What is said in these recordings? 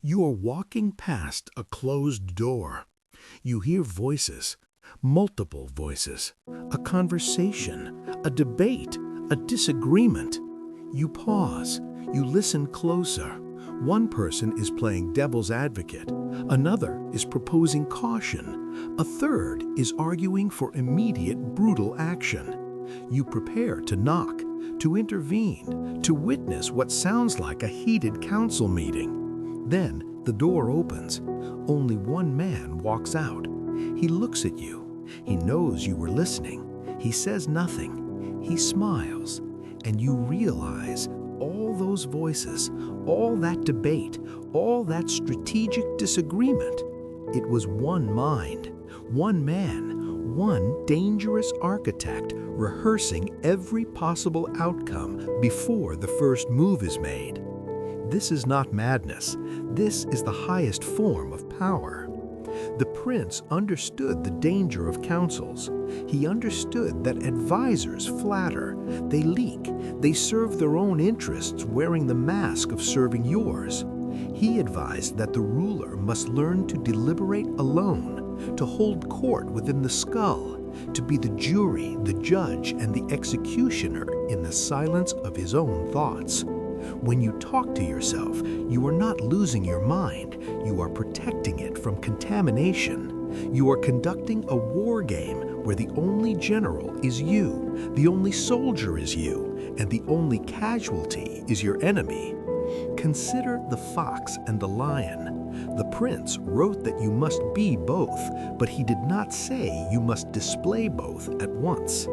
You are walking past a closed door. You hear voices, multiple voices, a conversation, a debate, a disagreement. You pause. You listen closer. One person is playing devil's advocate. Another is proposing caution. A third is arguing for immediate brutal action. You prepare to knock, to intervene, to witness what sounds like a heated council meeting. Then the door opens. Only one man walks out. He looks at you. He knows you were listening. He says nothing. He smiles. And you realize all those voices, all that debate, all that strategic disagreement, it was one mind, one man, one dangerous architect rehearsing every possible outcome before the first move is made. This is not madness. This is the highest form of power. The prince understood the danger of councils. He understood that advisors flatter, they leak, they serve their own interests wearing the mask of serving yours. He advised that the ruler must learn to deliberate alone, to hold court within the skull, to be the jury, the judge, and the executioner in the silence of his own thoughts. When you talk to yourself, you are not losing your mind. You are protecting it from contamination. You are conducting a war game where the only general is you, the only soldier is you, and the only casualty is your enemy. Consider the fox and the lion. The prince wrote that you must be both, but he did not say you must display both at once.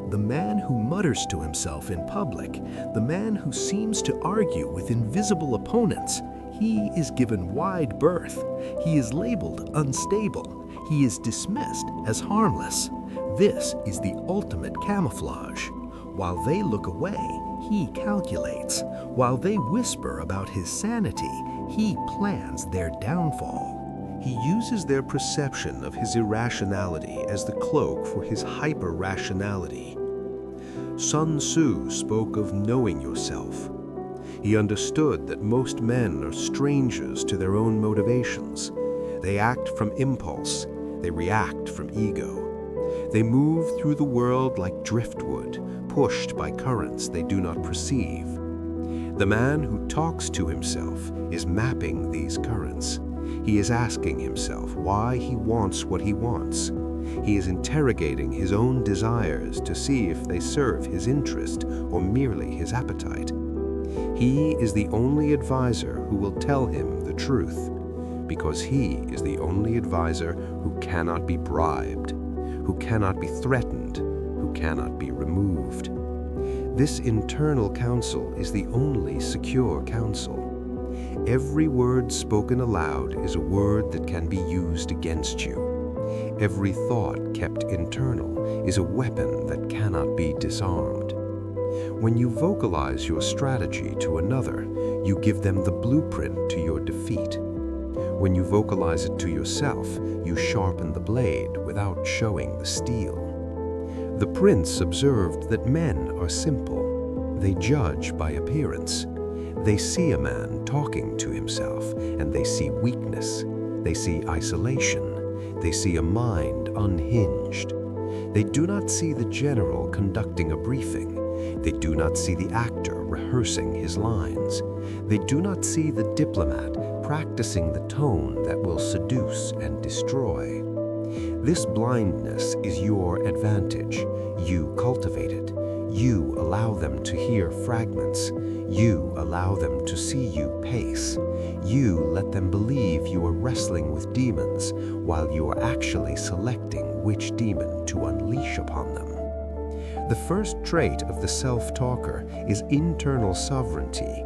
The man who mutters to himself in public, the man who seems to argue with invisible opponents, he is given wide berth. He is labeled unstable. He is dismissed as harmless. This is the ultimate camouflage. While they look away, he calculates. While they whisper about his sanity, he plans their downfall. He uses their perception of his irrationality as the cloak for his hyper-rationality. Sun Tzu spoke of knowing yourself. He understood that most men are strangers to their own motivations. They act from impulse. They react from ego. They move through the world like driftwood, pushed by currents they do not perceive. The man who talks to himself is mapping these currents. He is asking himself why he wants what he wants. He is interrogating his own desires to see if they serve his interest or merely his appetite. He is the only advisor who will tell him the truth, because he is the only advisor who cannot be bribed, who cannot be threatened, who cannot be removed. This internal counsel is the only secure counsel. Every word spoken aloud is a word that can be used against you. Every thought kept internal is a weapon that cannot be disarmed. When you vocalize your strategy to another, you give them the blueprint to your defeat. When you vocalize it to yourself, you sharpen the blade without showing the steel. The prince observed that men are simple. They judge by appearance. They see a man talking to himself, and they see weakness. They see isolation. They see a mind unhinged. They do not see the general conducting a briefing. They do not see the actor rehearsing his lines. They do not see the diplomat practicing the tone that will seduce and destroy. This blindness is your advantage. You cultivate it. You allow them to hear fragments. You allow them to see you pace. You let them believe you are wrestling with demons while you are actually selecting which demon to unleash upon them. The first trait of the self-talker is internal sovereignty.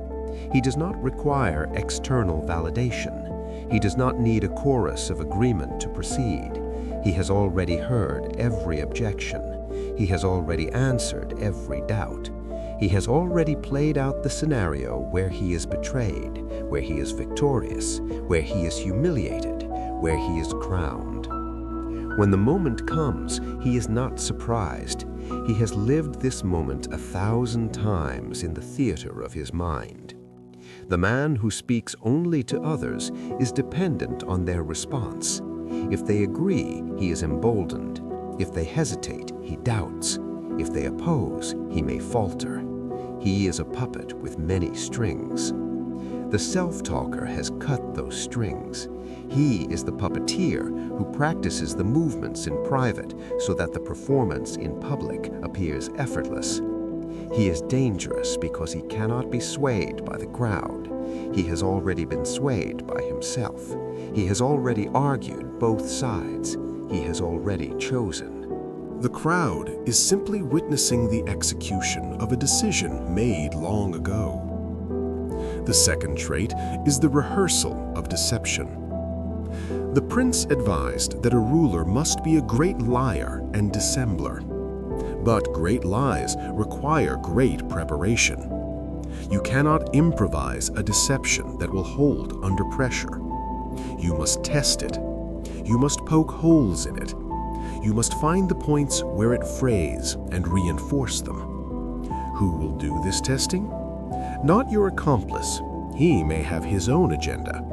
He does not require external validation. He does not need a chorus of agreement to proceed. He has already heard every objection. He has already answered every doubt. He has already played out the scenario where he is betrayed, where he is victorious, where he is humiliated, where he is crowned. When the moment comes, he is not surprised. He has lived this moment 1,000 times in the theater of his mind. The man who speaks only to others is dependent on their response. If they agree, he is emboldened. If they hesitate, he doubts. If they oppose, he may falter. He is a puppet with many strings. The self-talker has cut those strings. He is the puppeteer who practices the movements in private so that the performance in public appears effortless. He is dangerous because he cannot be swayed by the crowd. He has already been swayed by himself. He has already argued both sides. He has already chosen. The crowd is simply witnessing the execution of a decision made long ago. The second trait is the rehearsal of deception. The prince advised that a ruler must be a great liar and dissembler. But great lies require great preparation. You cannot improvise a deception that will hold under pressure. You must test it. You must poke holes in it. You must find the points where it frays and reinforce them. Who will do this testing? Not your accomplice. He may have his own agenda.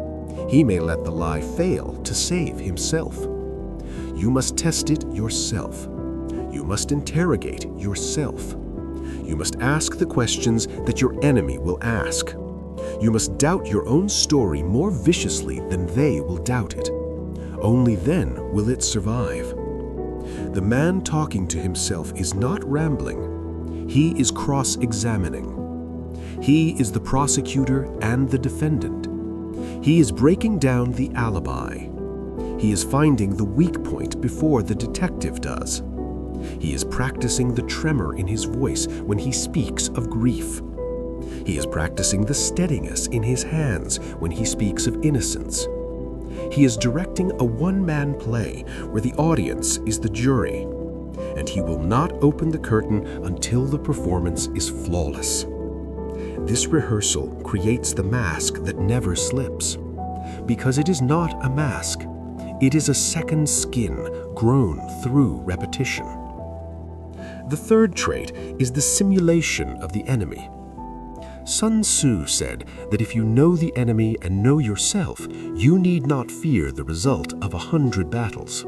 He may let the lie fail to save himself. You must test it yourself. You must interrogate yourself. You must ask the questions that your enemy will ask. You must doubt your own story more viciously than they will doubt it. Only then will it survive. The man talking to himself is not rambling. He is cross-examining. He is the prosecutor and the defendant. He is breaking down the alibi. He is finding the weak point before the detective does. He is practicing the tremor in his voice when he speaks of grief. He is practicing the steadiness in his hands when he speaks of innocence. He is directing a one-man play where the audience is the jury, and he will not open the curtain until the performance is flawless. This rehearsal creates the mask that never slips, because it is not a mask. It is a second skin grown through repetition. The third trait is the simulation of the enemy. Sun Tzu said that if you know the enemy and know yourself, you need not fear the result of 100 battles.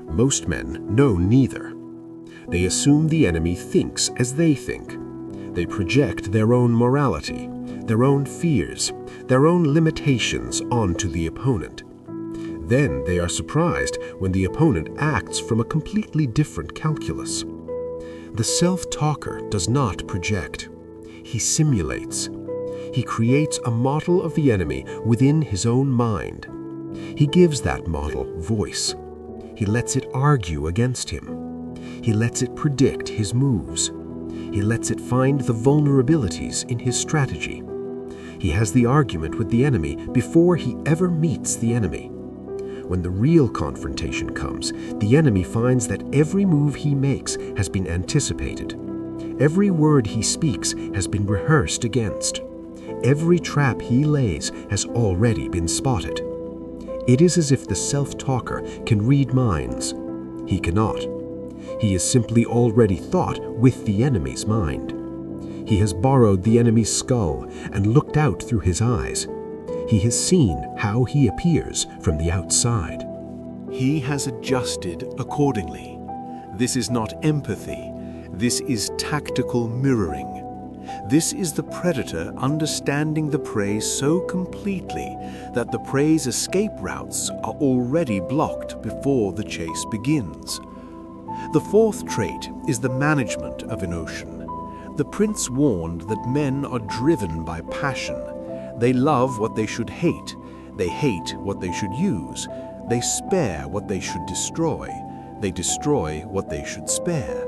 Most men know neither. They assume the enemy thinks as they think. They project their own morality, their own fears, their own limitations onto the opponent. Then they are surprised when the opponent acts from a completely different calculus. The self-talker does not project. He simulates. He creates a model of the enemy within his own mind. He gives that model voice. He lets it argue against him. He lets it predict his moves. He lets it find the vulnerabilities in his strategy. He has the argument with the enemy before he ever meets the enemy. When the real confrontation comes, the enemy finds that every move he makes has been anticipated. Every word he speaks has been rehearsed against. Every trap he lays has already been spotted. It is as if the self-talker can read minds. He cannot. He is simply already thought with the enemy's mind. He has borrowed the enemy's skull and looked out through his eyes. He has seen how he appears from the outside. He has adjusted accordingly. This is not empathy. This is tactical mirroring. This is the predator understanding the prey so completely that the prey's escape routes are already blocked before the chase begins. The fourth trait is the management of emotion. The prince warned that men are driven by passion. They love what they should hate. They hate what they should use. They spare what they should destroy. They destroy what they should spare.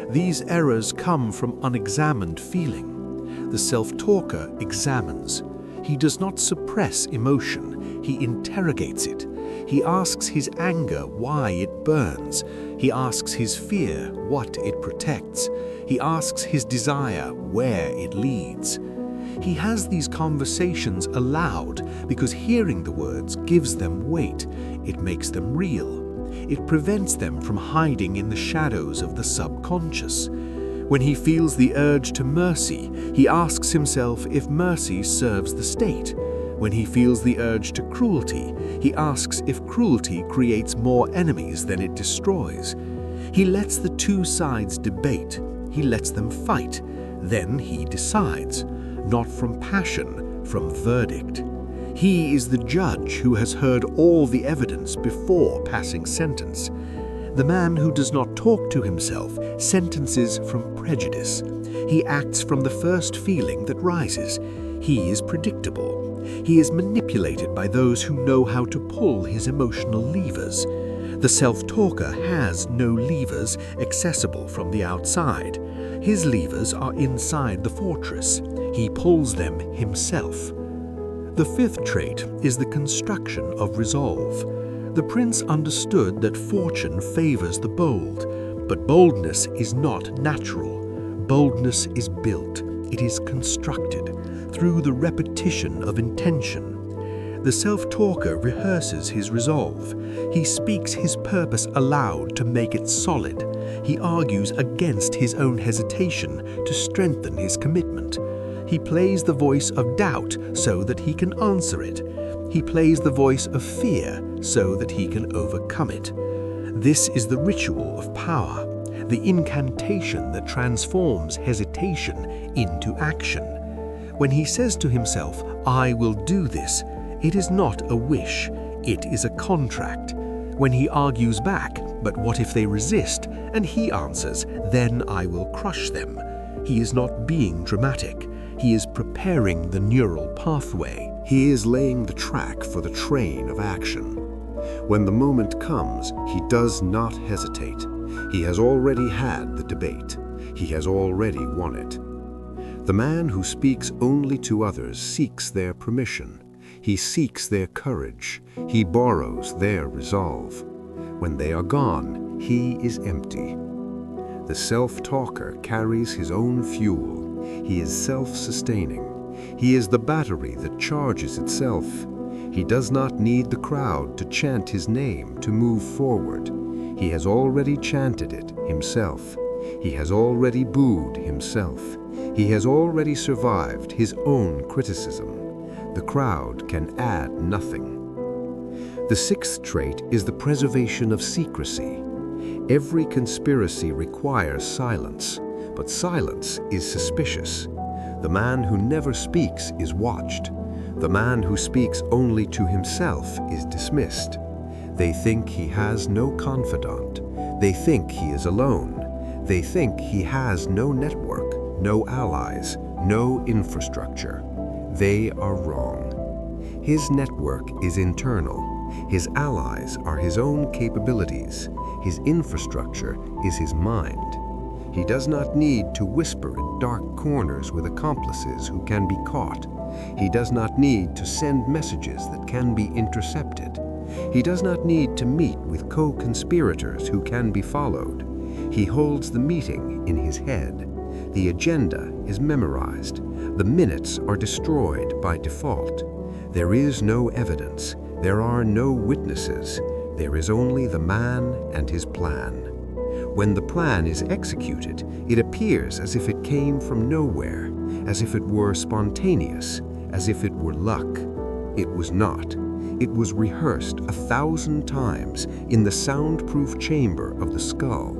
These errors come from unexamined feeling. The self-talker examines. He does not suppress emotion. He interrogates it. He asks his anger why it burns. He asks his fear what it protects. He asks his desire where it leads. He has these conversations aloud because hearing the words gives them weight. It makes them real. It prevents them from hiding in the shadows of the subconscious. When he feels the urge to mercy, he asks himself if mercy serves the state. When he feels the urge to cruelty, he asks if cruelty creates more enemies than it destroys. He lets the two sides debate. He lets them fight. Then he decides, not from passion, from verdict. He is the judge who has heard all the evidence before passing sentence. The man who does not talk to himself sentences from prejudice. He acts from the first feeling that rises. He is predictable. He is manipulated by those who know how to pull his emotional levers. The self-talker has no levers accessible from the outside. His levers are inside the fortress. He pulls them himself. The fifth trait is the construction of resolve. The prince understood that fortune favors the bold, but boldness is not natural. Boldness is built. It is constructed through the repetition of intention. The self-talker rehearses his resolve. He speaks his purpose aloud to make it solid. He argues against his own hesitation to strengthen his commitment. He plays the voice of doubt so that he can answer it. He plays the voice of fear so that he can overcome it. This is the ritual of power, the incantation that transforms hesitation into action. When he says to himself, "I will do this," it is not a wish, it is a contract. When he argues back, "But what if they resist?" and he answers, "Then I will crush them," he is not being dramatic. He is preparing the neural pathway. He is laying the track for the train of action. When the moment comes, he does not hesitate. He has already had the debate. He has already won it. The man who speaks only to others seeks their permission. He seeks their courage. He borrows their resolve. When they are gone, he is empty. The self-talker carries his own fuel. He is self-sustaining. He is the battery that charges itself. He does not need the crowd to chant his name to move forward. He has already chanted it himself. He has already booed himself. He has already survived his own criticism. The crowd can add nothing. The sixth trait is the preservation of secrecy. Every conspiracy requires silence, but silence is suspicious. The man who never speaks is watched. The man who speaks only to himself is dismissed. They think he has no confidant. They think he is alone. They think he has no network, no allies, no infrastructure. They are wrong. His network is internal. His allies are his own capabilities. His infrastructure is his mind. He does not need to whisper in dark corners with accomplices who can be caught. He does not need to send messages that can be intercepted. He does not need to meet with co-conspirators who can be followed. He holds the meeting in his head. The agenda is memorized. The minutes are destroyed by default. There is no evidence. There are no witnesses. There is only the man and his plan. When the plan is executed, it appears as if it came from nowhere, as if it were spontaneous, as if it were luck. It was not. It was rehearsed 1,000 times in the soundproof chamber of the skull.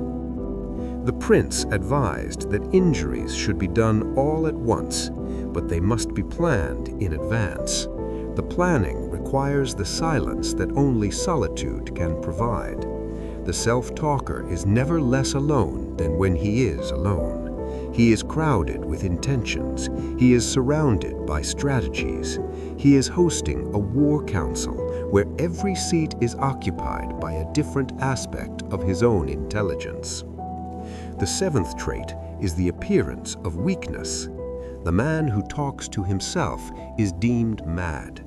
The prince advised that injuries should be done all at once, but they must be planned in advance. The planning requires the silence that only solitude can provide. The self-talker is never less alone than when he is alone. He is crowded with intentions. He is surrounded by strategies. He is hosting a war council where every seat is occupied by a different aspect of his own intelligence. The seventh trait is the appearance of weakness. The man who talks to himself is deemed mad.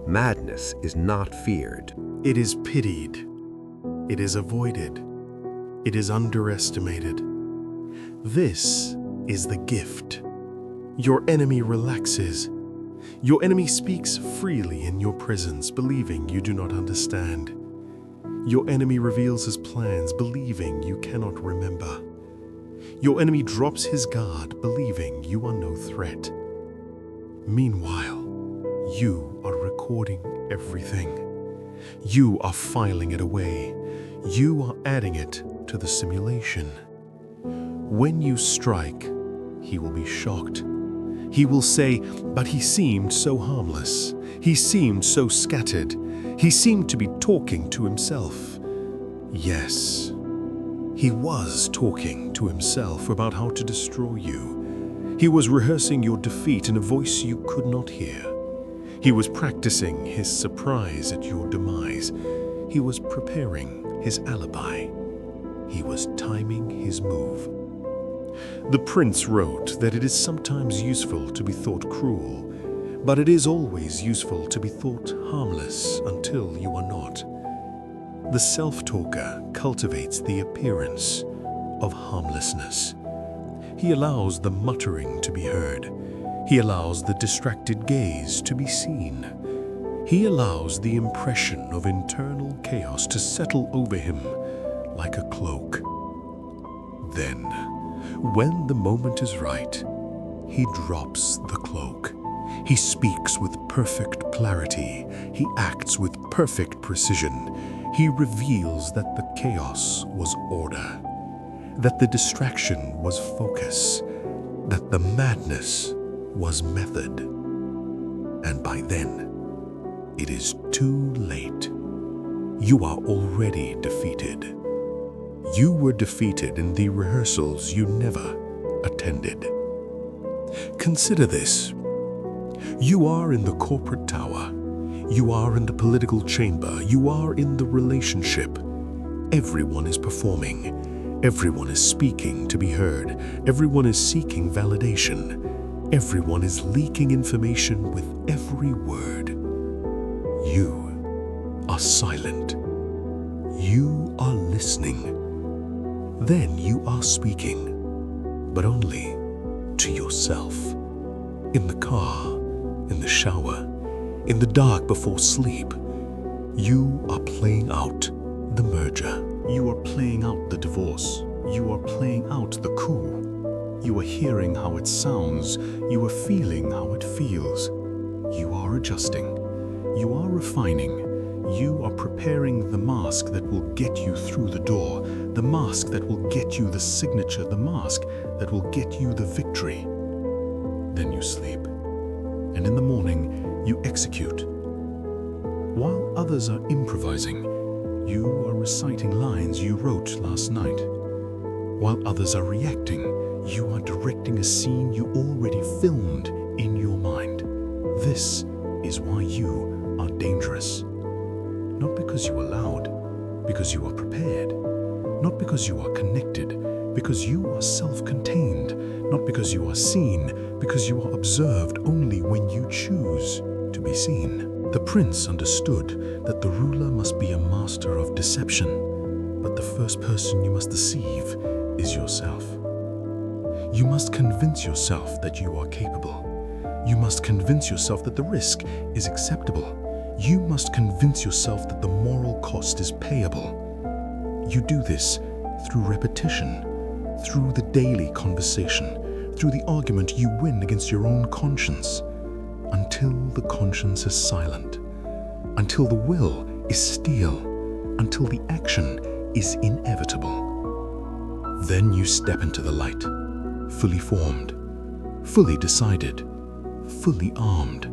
Madness is not feared. It is pitied. It is avoided. It is underestimated. This is the gift. Your enemy relaxes. Your enemy speaks freely in your presence, believing you do not understand. Your enemy reveals his plans, believing you cannot remember. Your enemy drops his guard, believing you are no threat. Meanwhile, you are recording everything. You are filing it away. You are adding it to the simulation. When you strike, he will be shocked. He will say, "But he seemed so harmless. He seemed so scattered. He seemed to be talking to himself." Yes, he was talking to himself about how to destroy you. He was rehearsing your defeat in a voice you could not hear. He was practicing his surprise at your demise. He was preparing his alibi. He was timing his move. The prince wrote that it is sometimes useful to be thought cruel, but it is always useful to be thought harmless until you are not. The self-talker cultivates the appearance of harmlessness. He allows the muttering to be heard. He allows the distracted gaze to be seen. He allows the impression of internal chaos to settle over him like a cloak. Then, when the moment is right, he drops the cloak. He speaks with perfect clarity. He acts with perfect precision. He reveals that the chaos was order, that the distraction was focus, that the madness was method. And by then, it is too late. You are already defeated. You were defeated in the rehearsals you never attended. Consider this. You are in the corporate tower. You are in the political chamber. You are in the relationship. Everyone is performing. Everyone is speaking to be heard. Everyone is seeking validation. Everyone is leaking information with every word. You are silent. You are listening. Then you are speaking, but only to yourself. In the car, in the shower, in the dark before sleep, you are playing out the merger. You are playing out the divorce. You are playing out the coup. You are hearing how it sounds. You are feeling how it feels. You are adjusting. You are refining. You are preparing the mask that will get you through the door, the mask that will get you the signature, the mask that will get you the victory. Then you sleep, and in the morning you execute. While others are improvising, you are reciting lines you wrote last night. While others are reacting, you are directing a scene you already filmed in your mind. This is why you are dangerous. Not because you are loud, because you are prepared. Not because you are connected, because you are self-contained. Not because you are seen, because you are observed only when you choose to be seen. The prince understood that the ruler must be a master of deception, but the first person you must deceive is yourself. You must convince yourself that you are capable. You must convince yourself that the risk is acceptable. You must convince yourself that the moral cost is payable. You do this through repetition, through the daily conversation, through the argument you win against your own conscience, until the conscience is silent, until the will is still, until the action is inevitable. Then you step into the light, fully formed, fully decided, fully armed,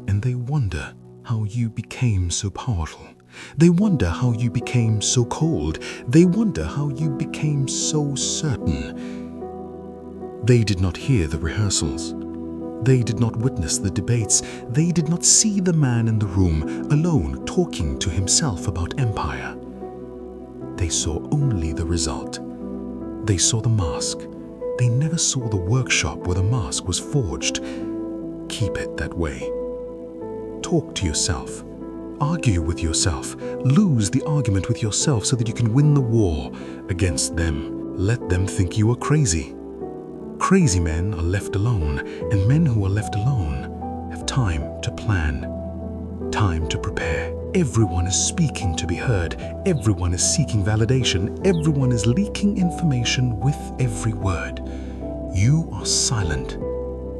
and they wonder how you became so powerful. They wonder how you became so cold. They wonder how you became so certain. They did not hear the rehearsals. They did not witness the debates. They did not see the man in the room, alone, talking to himself about empire. They saw only the result. They saw the mask. They never saw the workshop where the mask was forged. Keep it that way. Talk to yourself. Argue with yourself. Lose the argument with yourself so that you can win the war against them. Let them think you are crazy. Crazy men are left alone, and men who are left alone have time to plan. Time to prepare. Everyone is speaking to be heard. Everyone is seeking validation. Everyone is leaking information with every word. You are silent.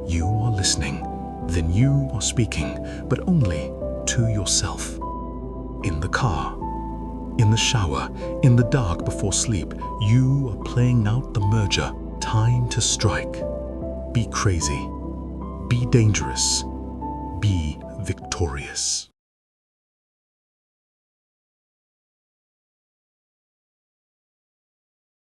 You are listening. Then you are speaking, but only to yourself. In the car, in the shower, in the dark before sleep, you are playing out the merger. Time to strike. Be crazy. Be dangerous. Be victorious.